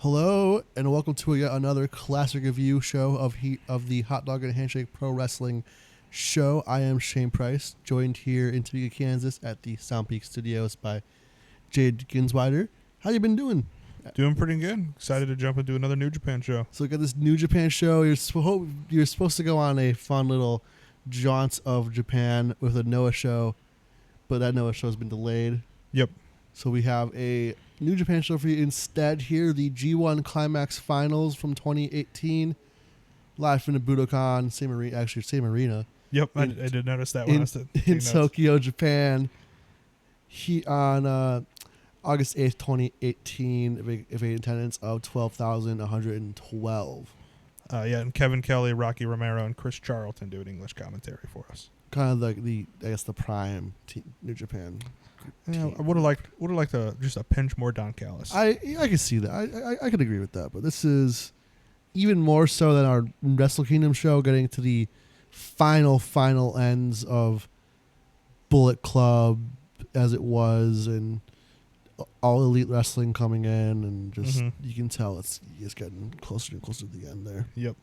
Hello, and welcome to yet another classic review show of the Hot Dog and Handshake Pro Wrestling show. I am Shane Price, joined here in Topeka, Kansas at the Sound Peak Studios by Jade Ginswider. How you been doing? Doing pretty good. Excited to jump into another New Japan show. So we got this New Japan show. You're supposed to go on a fun little jaunt of Japan with a Noah show, but that Noah show has been delayed. Yep. So we have a New Japan show for you instead here, the G1 Climax Finals from 2018, live from the Budokan, same arena. Yep, I did notice that when I was in Tokyo, Japan. On August 8th, 2018, if a attendance of 12,112. Yeah, and Kevin Kelly, Rocky Romero, and Chris Charlton doing English commentary for us. Kind of like the prime New Japan. Yeah, I would have liked just a pinch more Don Callis. I can see that. I could agree with that. But this is even more so than our Wrestle Kingdom show, getting to the final ends of Bullet Club as it was, and All Elite Wrestling coming in, and just you can tell it's getting closer and closer to the end there. Yep.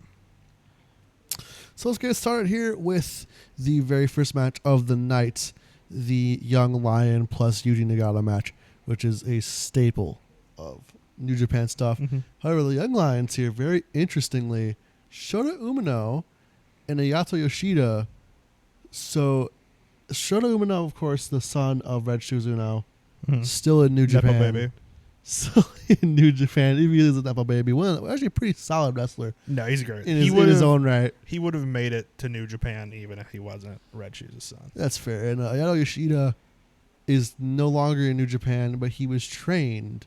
So let's get started here with the very first match of the night, the Young Lion plus Yuji Nagata match, which is a staple of New Japan stuff. However, the Young Lions here, very interestingly, Shota Umino and Ayato Yoshida. So Shota Umino, of course, the son of Red Shoes Uno, still in New Japan. Nepo baby. Still in New Japan. He is a Nepo baby. Actually a pretty solid wrestler. No, he's great. In his own right. He would have made it to New Japan even if he wasn't Red Shoes' son. That's fair. And Ayato Yoshida is no longer in New Japan, but he was trained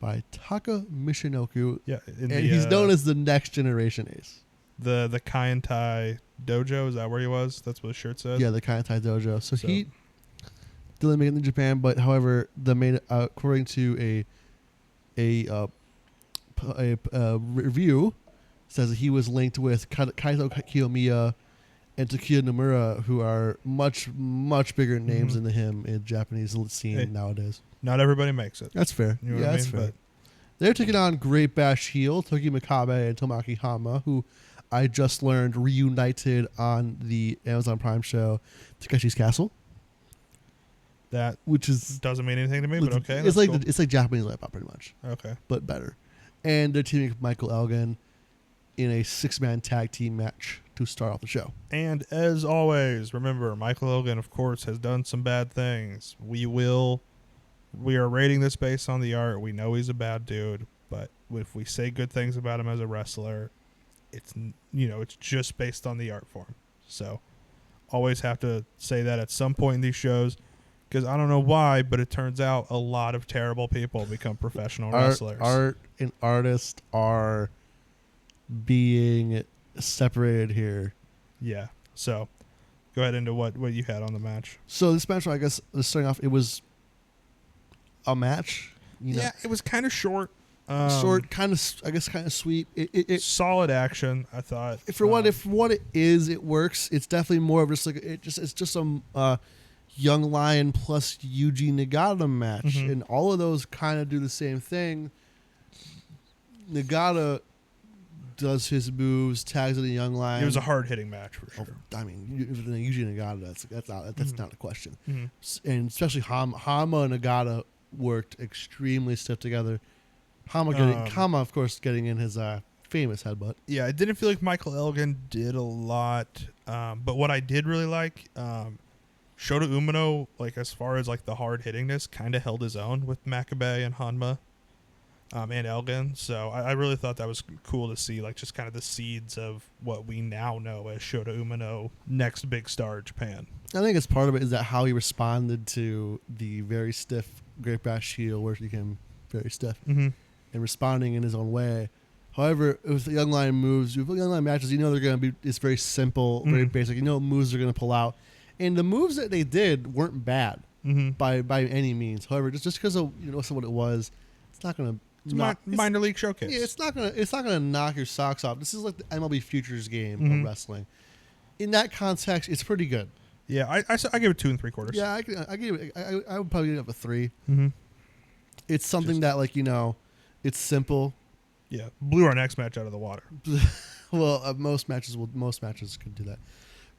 by Taka Michinoku. Yeah, and he's known as the next generation ace. The Kaientai Dojo, is that where he was? That's what his shirt said? Yeah, the Kaientai Dojo. So he didn't make it in Japan, but however, the main according to a review, says that he was linked with Kaito Kiyomiya and Takuya Nomura, who are much bigger names than him in the Japanese scene nowadays. Not everybody makes it. That's fair. You know what I mean? That's fair. But they're taking on Great Bash heel Toki Makabe and Tomoaki Hama, who I just learned reunited on the Amazon Prime show Takeshi's Castle. That which doesn't mean anything to me, but okay. It's like it's like Japanese Wipeout pretty much. Okay. But better. And they're teaming with Michael Elgin in a 6-man tag team match to start off the show. And as always, remember, Michael Elgin, of course, has done some bad things. We are rating this based on the art. We know he's a bad dude, but if we say good things about him as a wrestler, it's just based on the art form. So always have to say that at some point in these shows, because I don't know why, but it turns out a lot of terrible people become professional wrestlers. Art and artists are being separated here. Yeah. So go ahead into what you had on the match. So this match, I guess, starting off, it was a match. Yeah, it was kind of short. Short, kind of sweet. It solid action, I thought. For what it is, it works. It's definitely more of it's just some Young Lion plus Yuji Nagata match, and all of those kind of do the same thing. Nagata does his moves, tags in the Young Lion. It was a hard hitting match for sure. I mean, Yuji Nagata, that's not a question. And especially Hama and Nagata worked extremely stiff together. Hama, of course, getting in his famous headbutt. Yeah, it didn't feel like Michael Elgin did a lot, but what I did really like, Shota Umino, like as far as like the hard hittingness, kind of held his own with Makabe and Hanma, and Elgin. So I really thought that was cool to see, like just kind of the seeds of what we now know as Shota Umino, next big star in Japan. I think it's part of it is that how he responded to the very stiff Great Bash heel, where he became very stiff, and responding in his own way. However, with the Young Lion moves, with Young Lion matches, you know they're going to be. It's very simple, very basic. You know what moves they're going to pull out. And the moves that they did weren't bad by any means. However, just because of what it was, it's not going to minor league showcase. Yeah, it's not gonna knock your socks off. This is like the MLB futures game of wrestling. In that context, it's pretty good. Yeah, I give it 2 3/4. Yeah, I would probably give it a 3. It's something that it's simple. Yeah, blew our next match out of the water. Well, most matches could do that.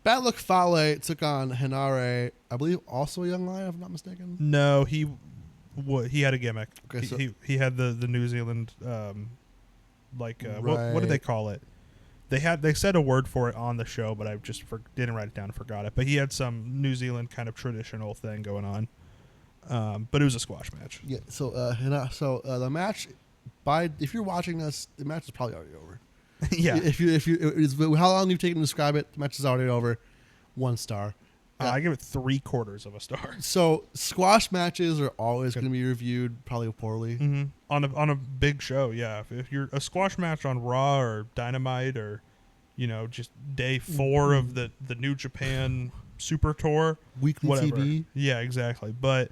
Bad Luck Fale took on Hinare, I believe, also a young lion, if I'm not mistaken. No, he had a gimmick. Okay, so He had the New Zealand what did they call it? They said a word for it on the show, but I just didn't write it down and forgot it. But he had some New Zealand kind of traditional thing going on. But it was a squash match. yeah. So the match, if you're watching this, the match is probably already over. Yeah. How long you've taken to describe it, the match is already over. 1 star. I give it 3/4 of a star. So squash matches are always going to be reviewed probably poorly. Mm-hmm. On a big show, yeah. If you're a squash match on Raw or Dynamite or, just day 4 of the New Japan Super Tour, Weekly whatever. TV. Yeah, exactly. But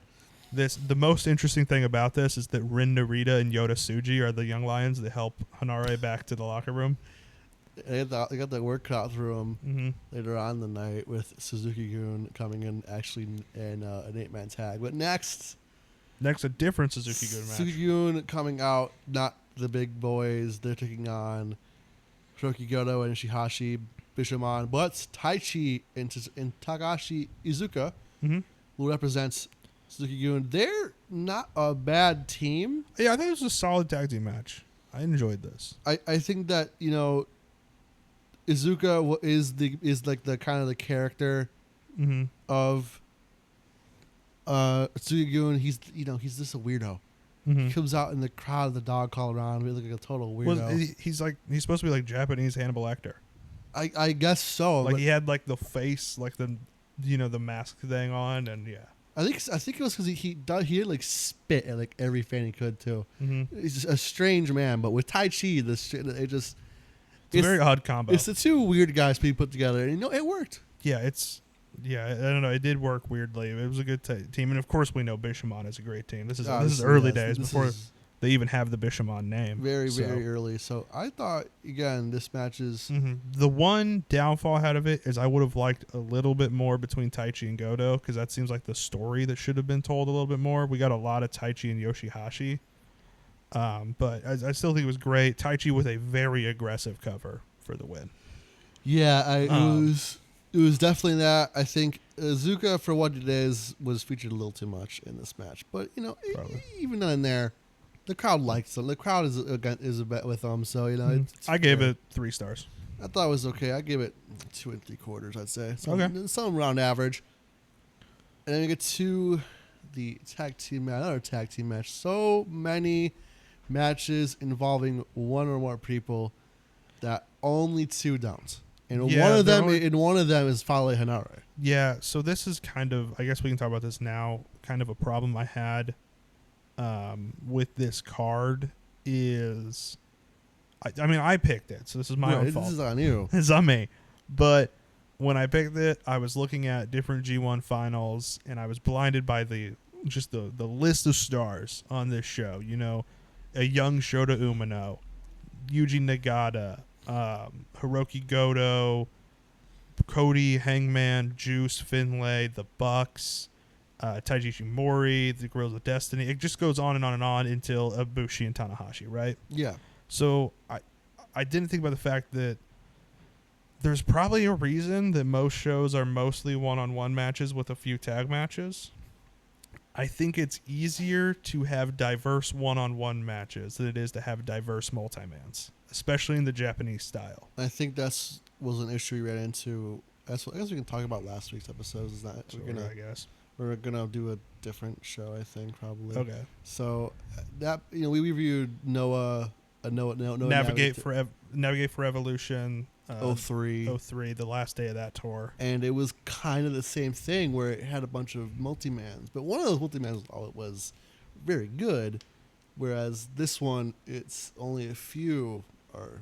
the most interesting thing about this is that Rin Narita and Yota Tsuji are the young lions that help Hinare back to the locker room. They got the work cut out through them Mm-hmm. later on the night with Suzuki-gun coming in actually in an 8-man tag. But next, a different Suzuki-gun match. Suzuki-gun coming out, not the big boys. They're taking on Hiroki Goto and Ishihashi, Bishamon, but Taichi and Takashi Iizuka, Mm-hmm. who represents Suzuki-gun. They're not a bad team. Yeah, I think this was a solid tag team match. I enjoyed this. I think that, Iizuka is like the kind of the character Mm-hmm. of Suzuki-gun. He's just a weirdo. Mm-hmm. He comes out in the crowd, the dog call around, he looks like a total weirdo. Well, he's supposed to be like Japanese Hannibal Lecter. I guess so. Like but he had like the face, like the mask thing on, and yeah. I think it was because he had like spit at like every fan he could too. Mm-hmm. He's just a strange man, but with Tai Chi, it's a very odd combo. It's the two weird guys being put together, and it worked. Yeah, I don't know. It did work weirdly. It was a good team, and of course we know Bishamon is a great team. This is early days before they even have the Bishamon name. Very early. So I thought again this match is the one downfall I had of it is I would have liked a little bit more between Taichi and Goto because that seems like the story that should have been told a little bit more. We got a lot of Taichi and Yoshihashi, but I still think it was great. Taichi with a very aggressive cover for the win. Yeah, it was definitely that. I think Iizuka, for what it is, was featured a little too much in this match. But even in there, the crowd likes him. The crowd is a bet with them. So it's I gave it 3 stars. I thought it was okay. I gave it 2 3/4. I'd say. Okay, some around average. And then we get to the tag team match. Another tag team match. So many matches involving one or more people that only 2 don't. And one of them is Fale Hinare. Yeah, so this is kind of, I guess we can talk about this now, kind of a problem I had with this card is, I picked it, so this is my own fault. This is on you. It's on me. But when I picked it, I was looking at different G1 finals, and I was blinded by the list of stars on this show. A young Shota Umino, Yuji Nagata, Hiroki Goto, Cody, Hangman, Juice, Finlay, the Bucks, Taiji Ishimori, the Guerrillas of Destiny. It just goes on and on and on until Ibushi and Tanahashi, right? Yeah. So I didn't think about the fact that there's probably a reason that most shows are mostly one-on-one matches with a few tag matches. I think it's easier to have diverse one-on-one matches than it is to have diverse multi-mans, especially in the Japanese style. I think was an issue we ran into. I guess we can talk about last week's episodes. Is that we're gonna do a different show? I think probably. Okay. So that we reviewed Noah Navigate for Evolution. 03, the last day of that tour, and it was kind of the same thing where it had a bunch of multi-mans, but one of those multi-mans was very good, whereas this one it's only a few are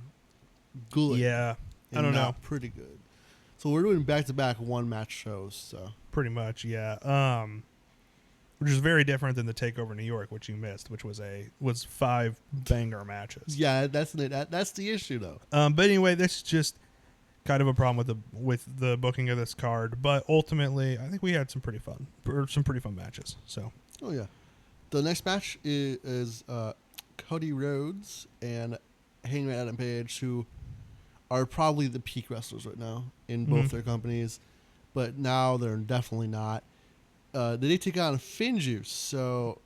good. Yeah, I don't know, pretty good. So we're doing back-to-back one-match shows. So pretty much, yeah. Which is very different than the Takeover New York, which you missed, which was 5 banger matches. Yeah, that's the issue though. But anyway, this is just kind of a problem with the booking of this card. But ultimately, I think we had some pretty fun matches. So. Oh yeah, the next match is Cody Rhodes and Hangman Adam Page, who are probably the peak wrestlers right now in both their companies, but now they're definitely not. They take on Finjuice, so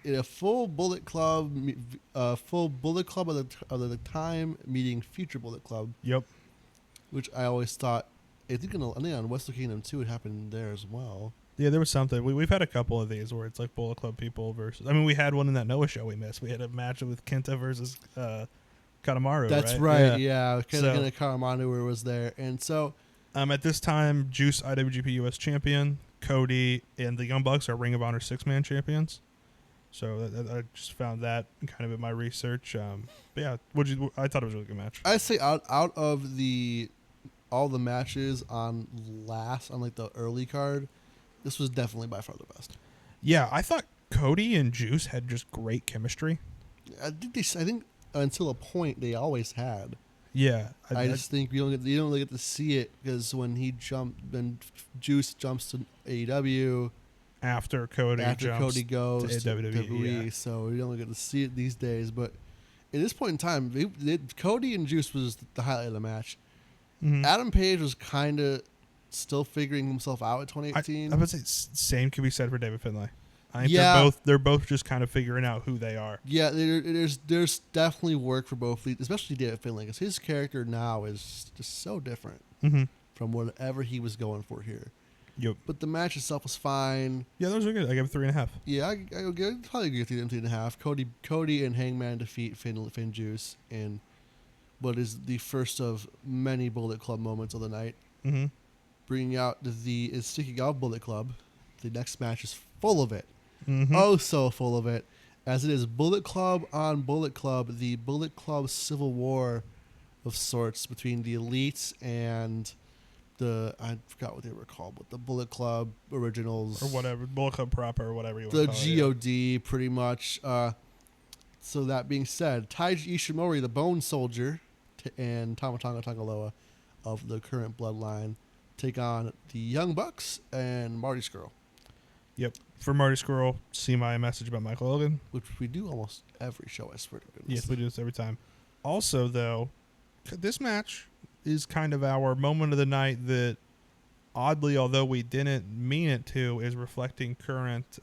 in a full Bullet Club, of the time meeting Future Bullet Club. Yep. Which I always thought. I think on Wrestle Kingdom 2 it happened there as well. Yeah, there was something. We've had a couple of these where it's like Bullet Club people versus. I mean, we had one in that Noah show we missed. We had a match with Kenta versus Kanemaru. That's right. Yeah, Kenta Kanemaru was there, and so. At this time, Juice IWGP US champion, Cody, and the Young Bucks are Ring of Honor 6-man champions. So I just found that kind of in my research. But yeah, I thought it was a really good match. I'd say out of all the matches on like the early card, this was definitely by far the best. Yeah, I thought Cody and Juice had just great chemistry. I think until a point they always had. Yeah, I just think you don't really get to see it because when Juice jumps to AEW after Cody goes to WWE, yeah. so you don't get to see it these days. But at this point in time, Cody and Juice was the highlight of the match. Mm-hmm. Adam Page was kind of still figuring himself out in 2018. I would say same could be said for David Finlay. I think they're both just kind of figuring out who they are. Yeah, there's definitely work for both, especially David Finlay, because his character now is just so different from whatever he was going for here. Yep. But the match itself was fine. Yeah, those are good. I give it 3.5. Yeah, I probably give it 3.5. Cody and Hangman defeat Finn Juice in what is the first of many Bullet Club moments of the night. Mm-hmm. Bringing out sticking out Bullet Club. The next match is full of it. Mm-hmm. Oh, so full of it. As it is Bullet Club on Bullet Club, the Bullet Club civil war of sorts between the elites and I forgot what they were called, but the Bullet Club originals. Or whatever, Bullet Club proper or whatever you want to call it. The GOD, pretty much. So that being said, Taiji Ishimori, the Bone Soldier, and Tama Tonga Tangaloa of the current bloodline take on the Young Bucks and Marty Scurll. Yep. For Marty Scurll, see my message about Michael Elgin. Which we do almost every show, I swear to goodness. Yes, we do this every time. Also, though, this match is kind of our moment of the night that, oddly, although we didn't mean it to, is reflecting current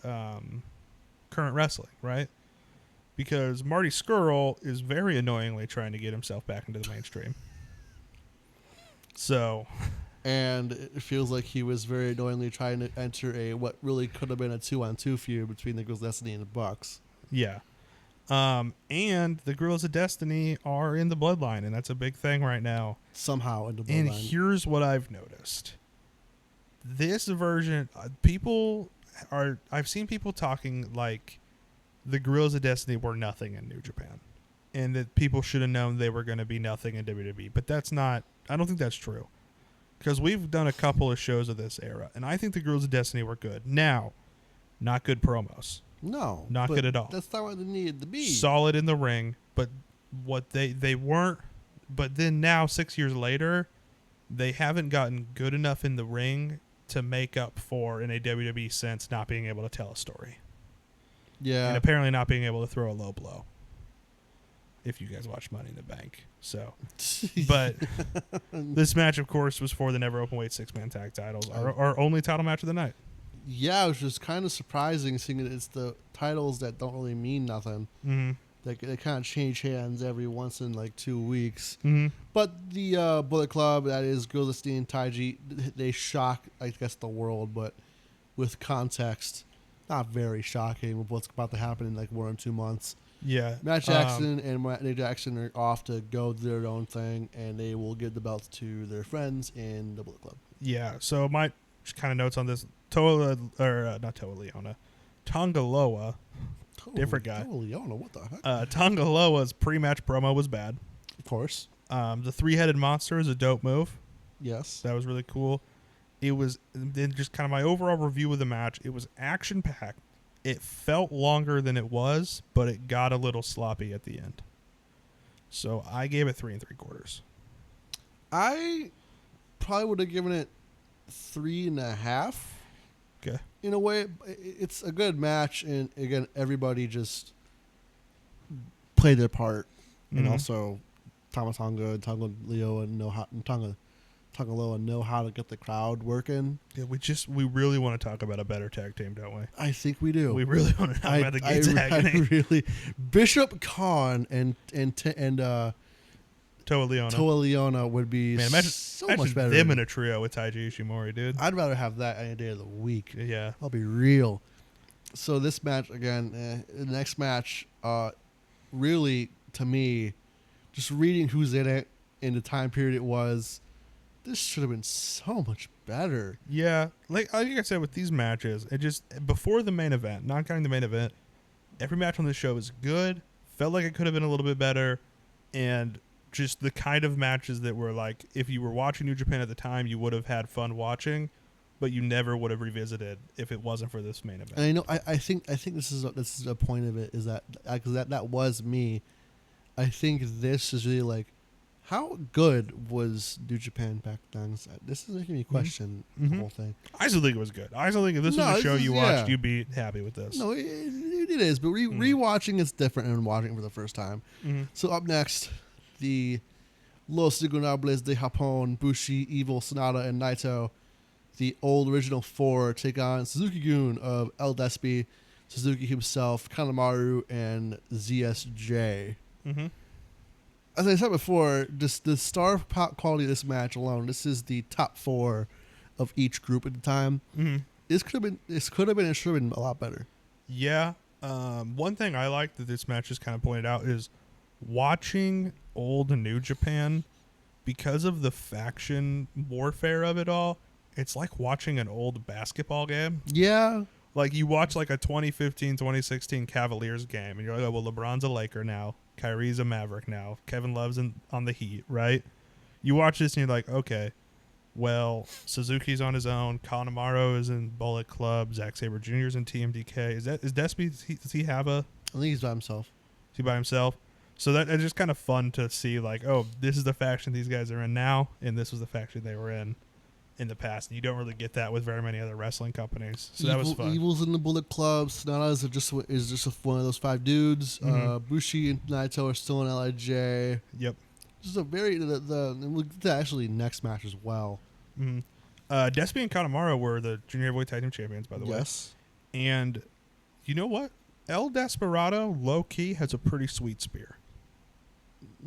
wrestling, right? Because Marty Scurll is very annoyingly trying to get himself back into the mainstream. So... And it feels like he was very annoyingly trying to enter what really could have been a 2-on-2 feud between the Girls of Destiny and the Bucks. Yeah. And the Girls of Destiny are in the bloodline, and that's a big thing right now. Somehow in the bloodline. And here's what I've noticed. This version, I've seen people talking like the Girls of Destiny were nothing in New Japan. And that people should have known they were going to be nothing in WWE. But I don't think that's true. Because we've done a couple of shows of this era, and I think the Girls of Destiny were good. Now, not good promos. No. Not good at all. That's not what they needed to be. Solid in the ring, but what they weren't. But then now, 6 years later, they haven't gotten good enough in the ring to make up for, in a WWE sense, not being able to tell a story. Yeah. And apparently not being able to throw a low blow. If you guys watch Money in the Bank. So, but this match, of course, was for the Never Openweight 6-man tag titles. Our only title match of the night. Yeah, it was just kind of surprising seeing that it's the titles that don't really mean nothing. Mm-hmm. They kind of change hands every once in like 2 weeks. Mm-hmm. But the Bullet Club, that is Girls of Destiny and Taiji, they shock, I guess, the world, but with context, not very shocking with what's about to happen in like 1 or 2 months. Yeah. Matt Jackson and Nick Jackson are off to go do their own thing, and they will give the belts to their friends in the Bullet Club. Yeah. So my just kind of notes on this: not Toa Leona, Tongaloa, different guy. Toa Leona, what the heck? Tongaloa's pre-match promo was bad. Of course. The 3-headed monster is a dope move. Yes. That was really cool. It was then just kind of my overall review of the match. It was action-packed. It felt longer than it was, but it got a little sloppy at the end. So I gave it 3 3/4. I probably would have given it 3.5. Okay. In a way, it's a good match, and again, everybody just played their part, and also Tama Tonga and Tonga Leo and Tonga Loa know how to get the crowd working. Yeah, we really want to talk about a better tag team, don't we? I think we do. We really want to talk about the Gates Agony. Really, Bishop Khan and Toa Leona would be imagine much better. Them in a trio with Taiji Ishimori, dude. I'd rather have that any day of the week. Yeah. I'll be real. So this match again, the next match, really to me, just reading who's in it in the time period it was, this should have been so much better. Yeah, like I said with these matches, it just before the main event, not counting the main event, every match on this show was good. Felt like it could have been a little bit better, and just the kind of matches that were like, if you were watching New Japan at the time, you would have had fun watching, but you never would have revisited if it wasn't for this main event. And I know, I think this is a point of it is that because that was me. I think this is really like, how good was New Japan back then? This is making me question the whole thing. I still think it was good. I still think if this was a show you watched, you'd be happy with this. No, it is, but rewatching is different than watching it for the first time. So up next, the Los Ingobernables de Japón, Bushi, Evil, Sonata, and Naito, the old original four, take on Suzuki-gun of El Despy, Suzuki himself, Kanemaru, and ZSJ. As I said before, just the star quality of this match alone, this is the top four of each group at the time. This could have been and should have been a lot better. Yeah. One thing I like that this match just kind of pointed out is watching old New Japan, because of the faction warfare of it all, it's like watching an old basketball game. Yeah. Like you watch like a 2015, 2016 Cavaliers game and you're like, oh, well, LeBron's a Laker now. Kyrie's a Maverick now. Kevin Love's on the Heat, right? You watch this and you're like, okay, well, Suzuki's on his own. Kanemaru is in Bullet Club. Zack Sabre Jr. is in TMDK. Is Despy? Does he have a? I think he's by himself. Is he by himself? So it's just kind of fun to see, like, oh, this is the faction these guys are in now, and this was the faction they were in the past. And you don't really get that with very many other wrestling companies. So that was fun. Evil's in the Bullet Club. Sonata is just one of those five dudes. Bushi and Naito are still in LIJ. Yep. Just a very and we'll get to actually next match as well. Despy and Kanemaru were the Junior Heavyweight Tag Team Champions, by the way. Yes. And you know what? El Desperado, low key, has a pretty sweet spear.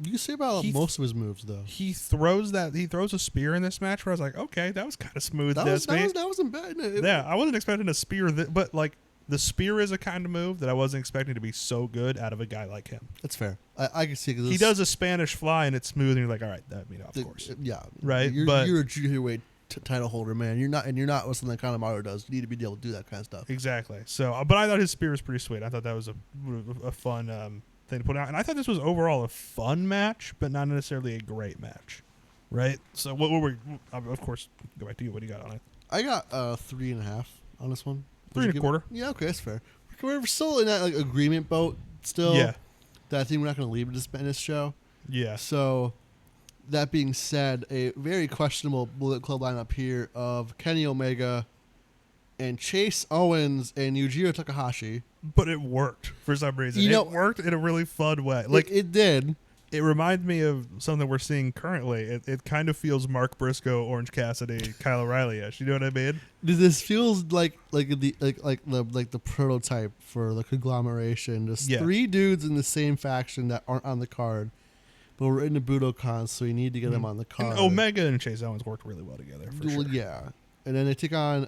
You can say about most of his moves, though. He throws a spear in this match where I was like, okay, that was kind of smooth. That wasn't bad. Yeah, I wasn't expecting a spear, but like the spear is a kind of move that I wasn't expecting to be so good out of a guy like him. That's fair. I can see. He does a Spanish fly and it's smooth, and you're like, all right, of course. Yeah. Right? You're a junior heavyweight title holder, man. You're not what something like Kanemaru does. You need to be able to do that kind of stuff. Exactly. So, but I thought his spear was pretty sweet. I thought that was a fun thing to put out, and I thought this was overall a fun match, but not necessarily a great match. Right. So, what were we? Of course, go back to you. What do you got on it? I got 3.5 on this one. 3.25. Yeah. Okay, that's fair. We're still in that agreement boat still. Yeah. That I think we're not going to leave it in this show. Yeah. So, that being said, a very questionable Bullet Club lineup here of Kenny Omega and Chase Owens and Yujiro Takahashi. But it worked for some reason. It worked in a really fun way. Like it did. It reminds me of something we're seeing currently. It kind of feels Mark Briscoe, Orange Cassidy, Kyle O'Reilly-ish. You know what I mean? This feels like the prototype for the conglomeration. Just three dudes in the same faction that aren't on the card, but we're in the Budokan, so we need to get them on the card. And Omega and Chase Owens worked really well together. For sure. Yeah, and then they take on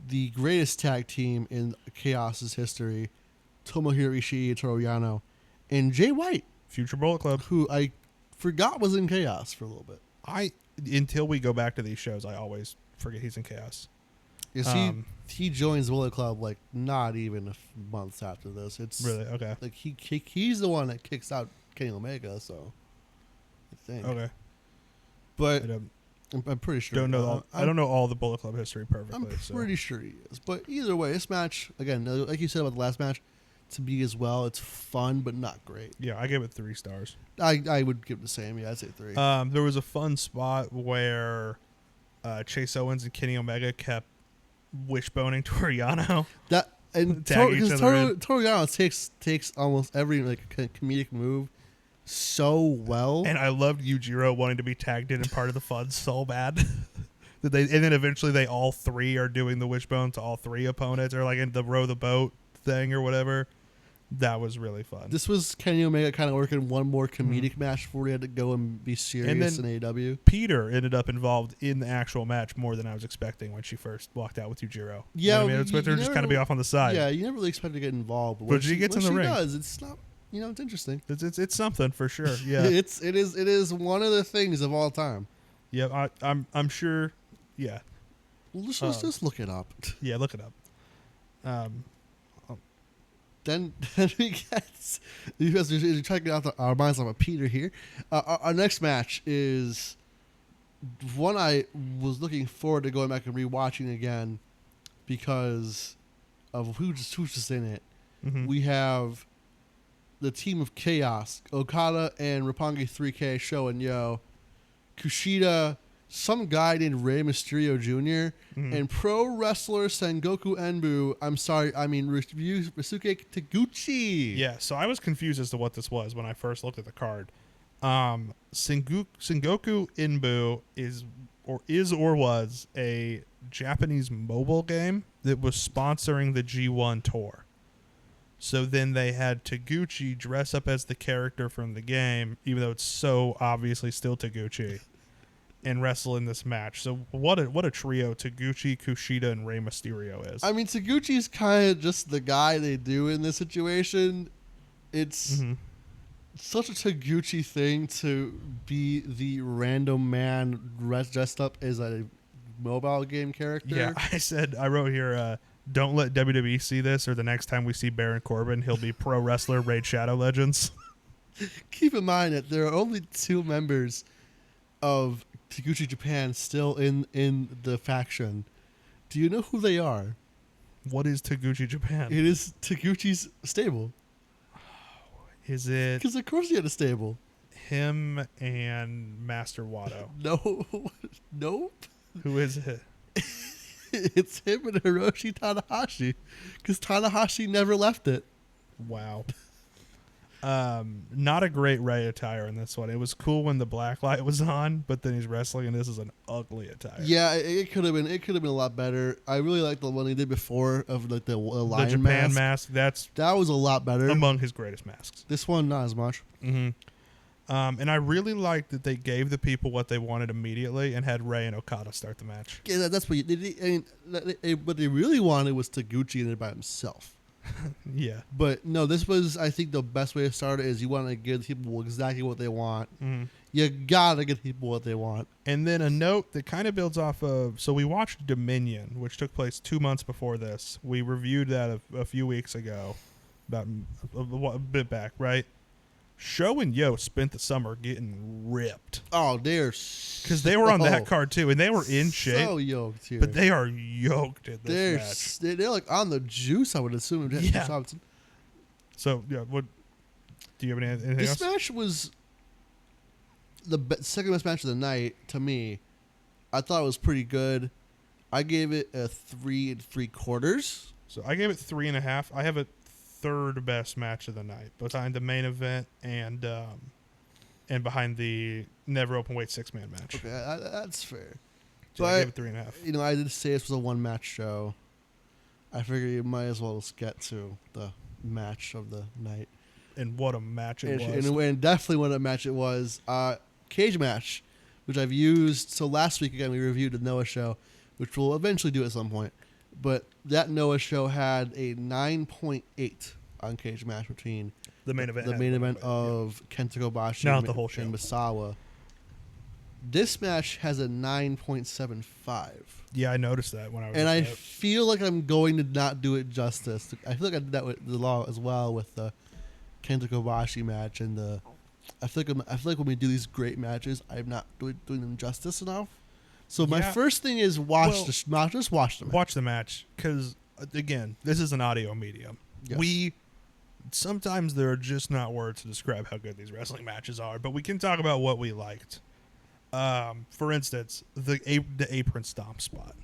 the greatest tag team in Chaos's history, Tomohiro Ishii, Toru Yano, and Jay White. Future Bullet Club, who I forgot was in Chaos for a little bit. Until we go back to these shows, I always forget he's in Chaos. Yes, he joins Bullet Club like not even months after this. It's really okay. Like he's the one that kicks out Kenny Omega, so I think. Okay, but I'm pretty sure. I don't know all the Bullet Club history perfectly. I'm pretty sure he is. But either way, this match again, like you said about the last match. To me as well, it's fun but not great. Yeah, I gave it 3 stars. I would give it the same. Yeah, I'd say 3. There was a fun spot where Chase Owens and Kenny Omega kept wishboning Toru Yano. Toru Yano takes almost every like comedic move so well. And I loved Yujiro wanting to be tagged in and part of the fun so bad. And then eventually they all three are doing the wishbone to all three opponents, or like in the row the boat thing or whatever. That was really fun. This was Kenny Omega kind of working one more comedic match before he had to go and be serious in AEW. Peter ended up involved in the actual match more than I was expecting when she first walked out with Yujiro. Yeah, you know what I mean? I expected her just kind of be off on the side. Yeah, you never really expect her to get involved, but she gets in the ring. Does, it's not. It's interesting. It's something for sure. Yeah, it is one of the things of all time. Yeah, I'm sure. Yeah, let's just look it up. Yeah, look it up. Then we get, because we're trying to get out our minds off of Peter here. Our next match is one I was looking forward to going back and rewatching again because of who's just in it. Mm-hmm. We have the team of Chaos, Okada and Roppongi 3K, Sho and Yo, Kushida, some guy named Rey Mysterio Jr., and pro wrestler Sengoku Enbu. Ryusuke Taguchi. Yeah, so I was confused as to what this was when I first looked at the card. Sengoku Enbu was a Japanese mobile game that was sponsoring the G1 tour. So then they had Taguchi dress up as the character from the game, even though it's so obviously still Taguchi, and wrestle in this match. So what a trio Taguchi, Kushida, and Rey Mysterio is. I mean, Taguchi's kind of just the guy they do in this situation. It's such a Taguchi thing to be the random man dressed up as a mobile game character. Yeah, I wrote here, don't let WWE see this, or the next time we see Baron Corbin, he'll be pro wrestler Raid Shadow Legends. Keep in mind that there are only 2 members of Taguchi Japan still in the faction. Do you know who they are? What is Taguchi Japan? It is Taguchi's stable. Is it? Because of course he had a stable. Him and Master Wato. No. Nope. Who is it? It's him and Hiroshi Tanahashi. Because Tanahashi never left it. Wow. Not a great Rey attire in this one. It was cool when the black light was on, but then he's wrestling, and this is an ugly attire. Yeah, it could have been. It could have been a lot better. I really liked the one he did before of like the lion Japan mask. That was a lot better. Among his greatest masks. This one, not as much. Mm-hmm. And I really liked that they gave the people what they wanted immediately and had Rey and Okada start the match. Yeah, that's what you did. I mean, what they really wanted was Taguchi in it by himself. Yeah. But no, this was, I think, the best way to start it is you want to give people exactly what they want. Mm-hmm. You gotta give people what they want. And then a note that kind of builds off of, so we watched Dominion, which took place 2 months before this. We reviewed that a few weeks ago, about a bit back, right? Sho and Yo spent the summer getting ripped. Oh, because they were on that card too, and they were in shape. So yoked here, but they are yoked in this match. They're like on the juice, I would assume. Yeah. So yeah, what? Do you have anything else? This match was the second best match of the night to me. I thought it was pretty good. I gave it a 3 3/4. So I gave it 3.5. I have a third best match of the night, behind the main event and behind the never open weight 6-man match. Okay, that's fair. So I gave it 3.5. I did say this was a 1-match show. I figured you might as well just get to the match of the night. And what a match it was. And definitely what a match it was. Cage match, which I've used. So last week, again, we reviewed the Noah show, which we'll eventually do at some point. But that Noah show had a 9.8 on cage match between the main event of Kenta Kobashi the whole show. And Misawa. This match has a 9.75. Yeah, I noticed that when I was. And I feel like I'm going to not do it justice. I feel like I did that with the law as well with the Kenta Kobashi match and the. I feel like when we do these great matches, I'm not doing them justice enough. So my first thing is just watch the match. Watch the match, because again, this is an audio medium. Yes. Sometimes there are just not words to describe how good these wrestling matches are, but we can talk about what we liked. For instance, the apron stomp spot.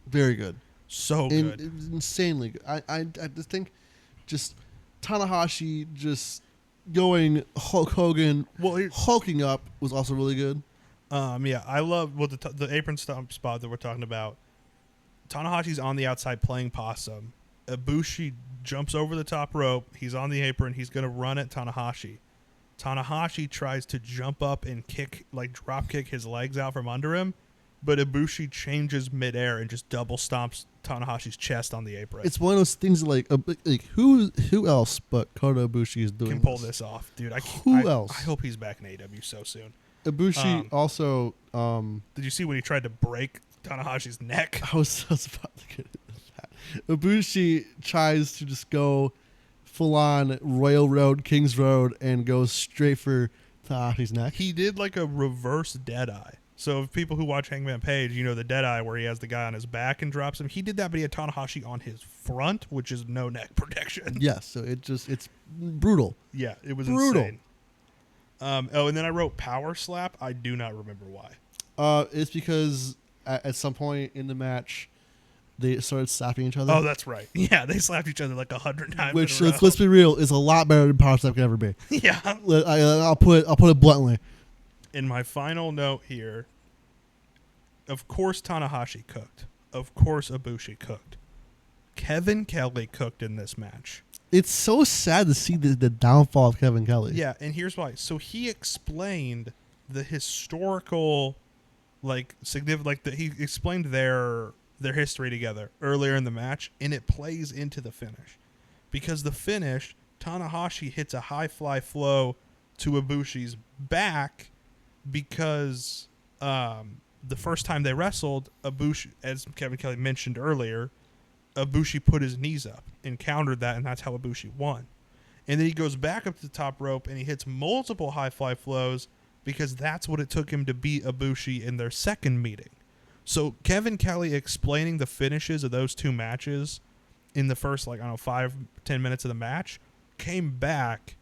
Very good. So good. Insanely good. I just think just Tanahashi just going Hulk Hogan, Well, hulking up was also really good. yeah, I love the apron stomp spot that we're talking about. Tanahashi's on the outside playing possum. Ibushi jumps over the top rope. He's on the apron. He's going to run at Tanahashi. Tanahashi tries to jump up and drop kick his legs out from under him, but Ibushi changes midair and just double stomps Tanahashi's chest on the apron. It's one of those things like who else but Kota Ibushi is doing Can pull this off, dude. Who else? I hope he's back in AEW so soon. Ibushi also. Did you see when he tried to break Tanahashi's neck? I was about to get into that. Ibushi tries to just go full on Royal Road, King's Road, and goes straight for Tanahashi's neck. He did like a reverse Deadeye. So if people who watch Hangman Page, you know the Deadeye where he has the guy on his back and drops him. He did that, but he had Tanahashi on his front, which is no neck protection. Yes, so it's brutal. Yeah, it was brutal. insane. And then I wrote Power Slap. I do not remember why. It's because at some point in the match, they started slapping each other. Oh, that's right. Yeah, they slapped each other like 100 times. Which, in a row. let's be real, is a lot better than Power Slap can ever be. Yeah. I'll put it bluntly. In my final note here, of course Tanahashi cooked. Of course Ibushi cooked. Kevin Kelly cooked in this match. It's so sad to see the downfall of Kevin Kelly. Yeah, and here's why. So he explained the historical, he explained their history together earlier in the match, and it plays into the finish. Because the finish, Tanahashi hits a high fly flow to Ibushi's back because the first time they wrestled, Ibushi, as Kevin Kelly mentioned earlier, Ibushi put his knees up and countered that, and that's how Ibushi won. And then he goes back up to the top rope, and he hits multiple high fly flows because that's what it took him to beat Ibushi in their second meeting. So Kevin Kelly explaining the finishes of those two matches in the first, 5-10 minutes of the match came back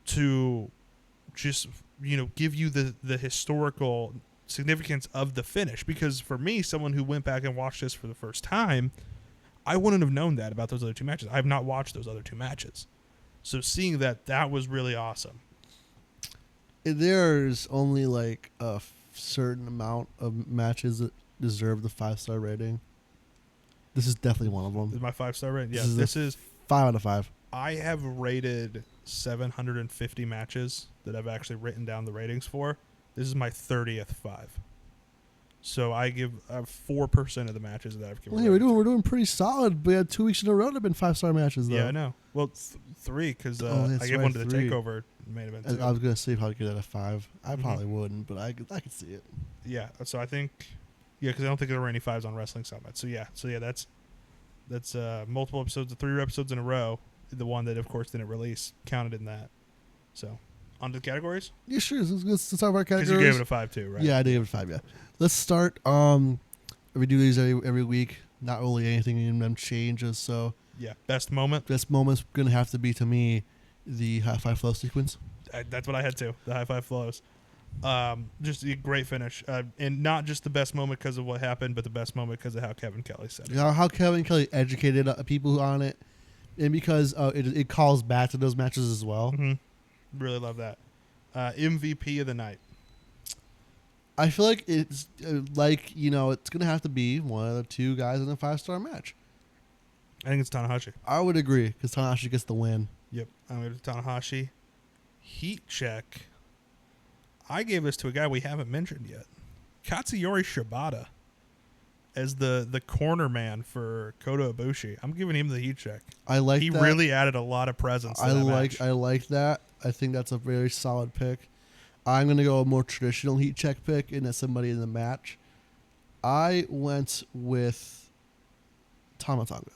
to just, give you the historical significance of the finish. Because for me, someone who went back and watched this for the first time, I wouldn't have known that about those other two matches. I have not watched those other two matches. So seeing that was really awesome. There's only a certain amount of matches that deserve the 5-star rating. This is definitely one of them. Is my 5-star rating? Yeah, this is 5 out of 5. I have rated 750 matches that I've actually written down the ratings for. This is my 30th 5. So I have 4% of the matches that I've given. Well, hey, we're doing pretty solid. We had 2 weeks in a row that have been 5-star matches, though. Yeah, I know. Well, 3 because I gave one to the 3. Takeover main event. I was gonna say probably give that a 5. I probably wouldn't, but I could see it. Yeah, so I think, because I don't think there were any 5s on Wrestling Summit. So yeah, that's multiple episodes, 3 episodes in a row. The one that, of course, didn't release counted in that. So, on to the categories? Yeah, sure. Let's talk about categories. Because you gave it a 5 too, right? Yeah, I did give it a 5, yeah. Let's start. We do these every week. Not really anything in them changes, so... Yeah, best moment? Best moment's going to have to be, to me, the high five flow sequence. That's what I had too, the high five flows. Just a great finish. And not just the best moment because of what happened, but the best moment because of how Kevin Kelly said it. How Kevin Kelly educated people on it. And because it calls back to those matches as well. Mm-hmm. Really love that. MVP of the night. I feel like it's it's going to have to be one of the 2 guys in a 5-star match. I think it's Tanahashi. I would agree because Tanahashi gets the win. Yep, I'm going to Tanahashi. Heat check. I gave this to a guy we haven't mentioned yet. Katsuyori Shibata as the corner man for Kota Ibushi. I'm giving him the heat check. I like he that. He really added a lot of presence to that match. I like that. I think that's a very solid pick. I'm going to go a more traditional heat check pick, and that's somebody in the match. I went with Tama Tonga.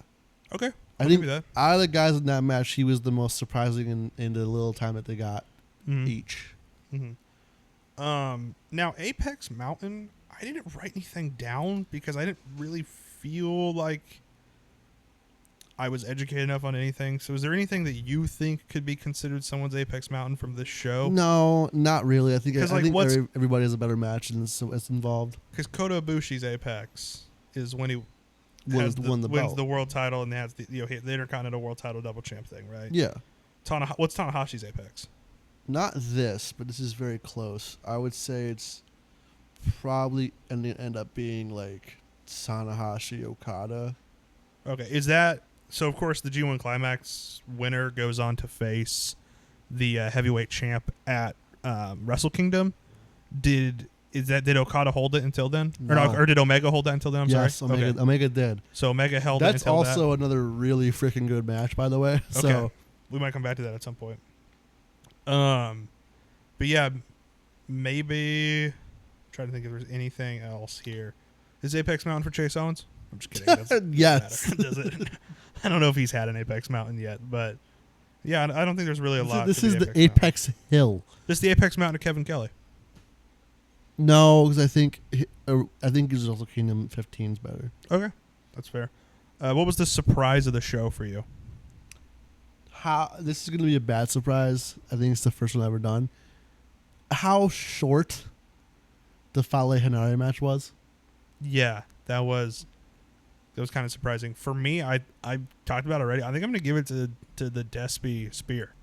Okay. I think out of the guys in that match, he was the most surprising in the little time that they got each. Mm-hmm. Now, Apex Mountain, I didn't write anything down because I didn't really feel like I was educated enough on anything. So is there anything that you think could be considered someone's Apex Mountain from this show? No, not really. I think everybody has a better match and it's involved. Because Kota Ibushi's Apex is when he wins the world title and has the Intercontinental World Title double champ thing, right? Yeah. What's Tanahashi's Apex? not this, but this is very close. I would say it's probably end up being like Tanahashi Okada. Okay, is that so? Of course, the G1 Climax winner goes on to face the heavyweight champ at Wrestle Kingdom. Did Okada hold it until then, No. or did Omega hold that until then? I'm Yes, sorry. Omega did. So Omega held it That's until also that. another really freaking good match, by the way. Okay, So we might come back to that at some point. But yeah, maybe I'm trying to think if there's anything else here. Is Apex Mountain for Chase Owens? I'm just kidding. yes. Does it? I don't know if he's had an Apex Mountain yet, but yeah, I don't think there's really a lot. This to is the Mountain. Apex Hill. This is the Apex Mountain of Kevin Kelly. No, because I think his Wrestle Kingdom 15 is better. Okay, that's fair. What was the surprise of the show for you? This is going to be a bad surprise. I think it's the first one I've ever done. How short the Fale Hanare match was. Yeah, that was kind of surprising for me. I talked about it already. I think I'm going to give it to the Despy Spear.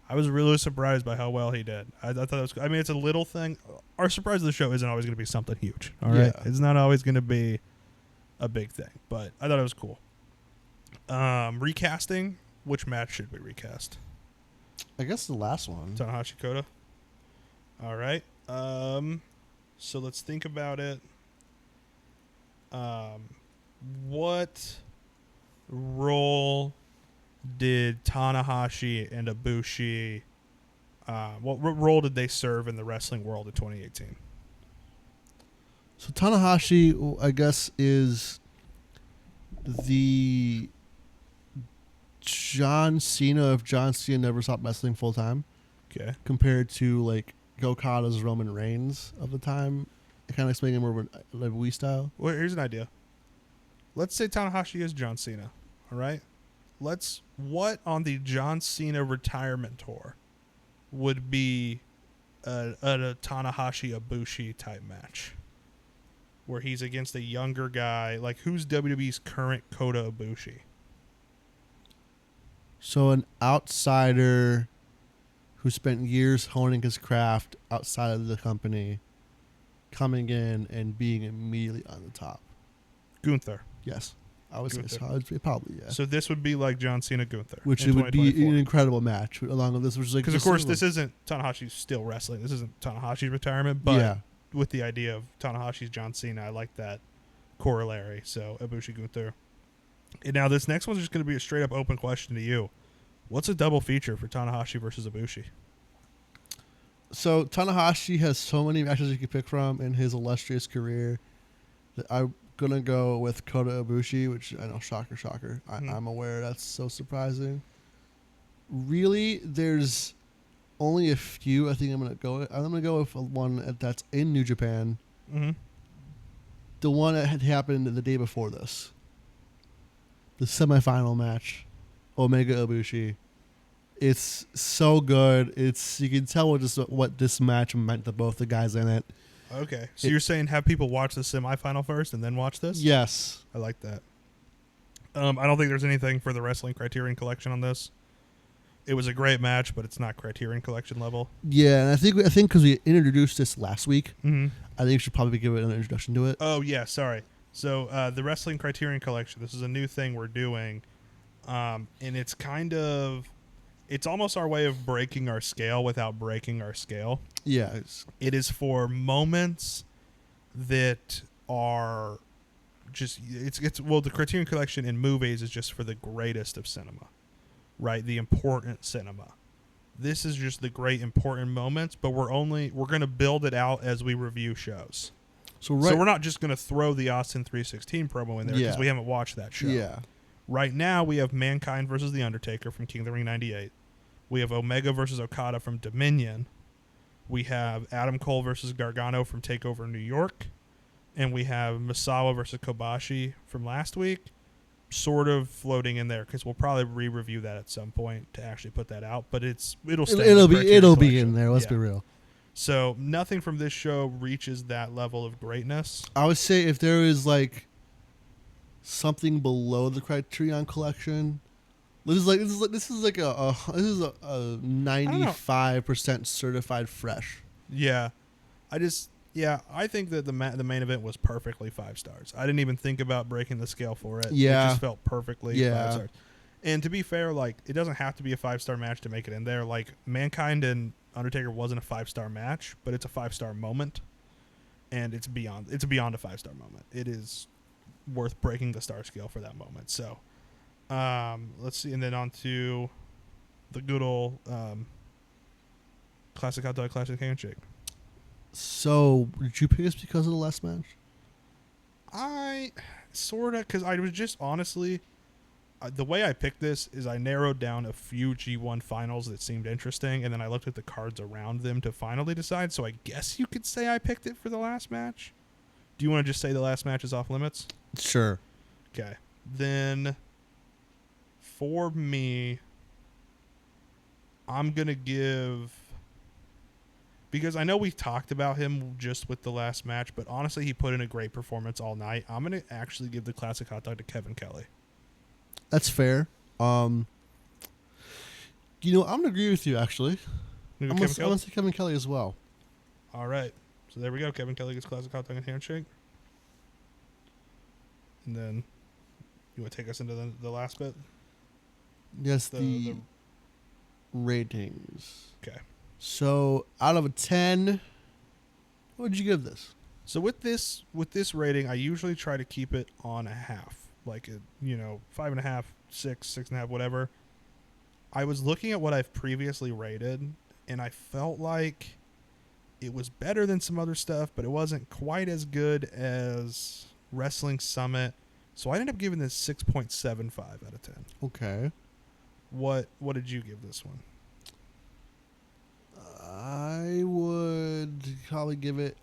I was really surprised by how well he did. I thought it was. I mean, it's a little thing. Our surprise of the show isn't always going to be something huge. All right, it's not always going to be a big thing, but I thought it was cool. Recasting. Which match should we recast? I guess the last one. Tanahashi Kota. All right. So let's think about it. What role did Tanahashi and Ibushi? What role did they serve in the wrestling world in 2018? So Tanahashi, I guess, is the John Cena if John Cena never stopped wrestling full time. Okay. Compared to like Okada's Roman Reigns of the time, it kind of explaining him more of a Wii style. Well, here's an idea. Let's say Tanahashi is John Cena. All right. What on the John Cena retirement tour would be a Tanahashi Ibushi type match where he's against a younger guy? Like, who's WWE's current Kota Ibushi? So an outsider who spent years honing his craft outside of the company, coming in and being immediately on the top. Gunther. Yes. I would say Gunther. so. I would say probably, yeah. So this would be like John Cena Gunther. Which it would be an incredible match along with this, which is like, because of course this isn't Tanahashi's still wrestling. This isn't Tanahashi's retirement, but with the idea of Tanahashi's John Cena, I like that corollary. So Ibushi Gunther. And now this next one's just going to be a straight up open question to you. What's a double feature for Tanahashi versus Ibushi? So Tanahashi has so many matches you could pick from in his illustrious career that I'm going to go with Kota Ibushi, which I know, shocker. I'm aware that's so surprising. Really, there's only a few I think I'm going to go with. I'm going to go with one that's in New Japan. Mm-hmm. The one that had happened the day before this. The semifinal match. Omega Ibushi. It's so good. You can tell what this match meant to both the guys in it. Okay. So you're saying have people watch the semifinal first and then watch this? Yes. I like that. I don't think there's anything for the Wrestling Criterion Collection on this. It was a great match, but it's not Criterion Collection level. Yeah, and I think because we introduced this last week, mm-hmm. I think we should probably give it an introduction to it. Oh, yeah, sorry. So the Wrestling Criterion Collection, this is a new thing we're doing, and it's it's almost our way of breaking our scale without breaking our scale. Yeah. It is for moments that are just, the Criterion Collection in movies is just for the greatest of cinema, right? The important cinema. This is just the great important moments, but we're going to build it out as we review shows. So we're not just going to throw the Austin 316 promo in there because we haven't watched that show. Yeah. Right now, we have Mankind versus The Undertaker from King of the Ring 98. We have Omega versus Okada from Dominion. We have Adam Cole versus Gargano from TakeOver New York. And we have Misawa versus Kobashi from last week, sort of floating in there because we'll probably re-review that at some point to actually put that out. But it'll be in there. Let's be real. So nothing from this show reaches that level of greatness. I would say if there is like something below the Criterion Collection, This is like a 95% certified fresh. Yeah, I think that the main event was perfectly 5 stars. I didn't even think about breaking the scale for it. Yeah. It just felt perfectly Yeah. 5 stars. And to be fair, like, it doesn't have to be a 5-star match to make it in there. Like, Mankind and Undertaker wasn't a 5-star match, but it's a 5-star moment, and it's beyond a 5-star moment. It is worth breaking the star scale for that moment. So, let's see, and then on to the good old classic hot dog, classic handshake. So, did you pick this because of the last match? I sort of, because I was just honestly, the way I picked this is I narrowed down a few G1 finals that seemed interesting, and then I looked at the cards around them to finally decide. So I guess you could say I picked it for the last match. Do you want to just say the last match is off limits? Sure. Okay. Then for me, I'm going to give, because I know we talked about him just with the last match, but honestly, he put in a great performance all night. I'm going to actually give the classic hot dog to Kevin Kelly. That's fair. I'm going to agree with you, actually. I'm going to say Kevin Kelly as well. All right. So there we go. Kevin Kelly gets classic hot dog and handshake. And then you want to take us into the last bit? Yes, the ratings. Okay. So out of a 10, what would you give this? So with this rating, I usually try to keep it on a half. Like, 5.5, 6, 6.5, whatever. I was looking at what I've previously rated, and I felt like it was better than some other stuff, but it wasn't quite as good as Wrestling Summit. So I ended up giving this 6.75 out of 10. Okay. What did you give this one? I would probably give it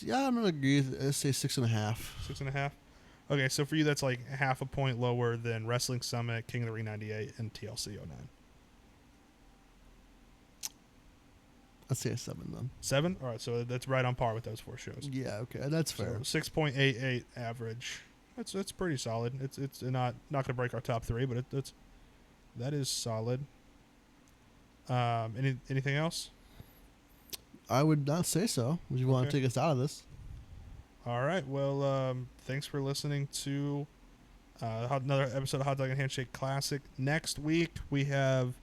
yeah, I'm gonna agree. Let's say 6.5. 6.5. Okay, so for you, that's like half a point lower than Wrestling Summit, King of the Ring 98, and TLC 09. Let's say a 7 then. 7? All right, so that's right on par with those 4 shows. Yeah, okay, that's fair. So 6.88 average. That's pretty solid. It's not gonna break our top 3, but that is solid. Anything else? I would not say so. Would you want to take us out of this? All right. Well, thanks for listening to another episode of Hot Dog and Handshake Classic. Next week, we have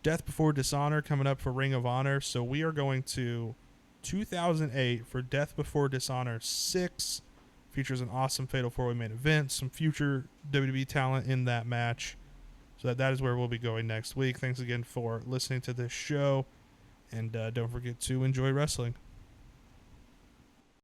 Death Before Dishonor coming up for Ring of Honor. So we are going to 2008 for Death Before Dishonor 6. Features an awesome Fatal 4-Way main event, some future WWE talent in that match. So that is where we'll be going next week. Thanks again for listening to this show. And don't forget to enjoy wrestling.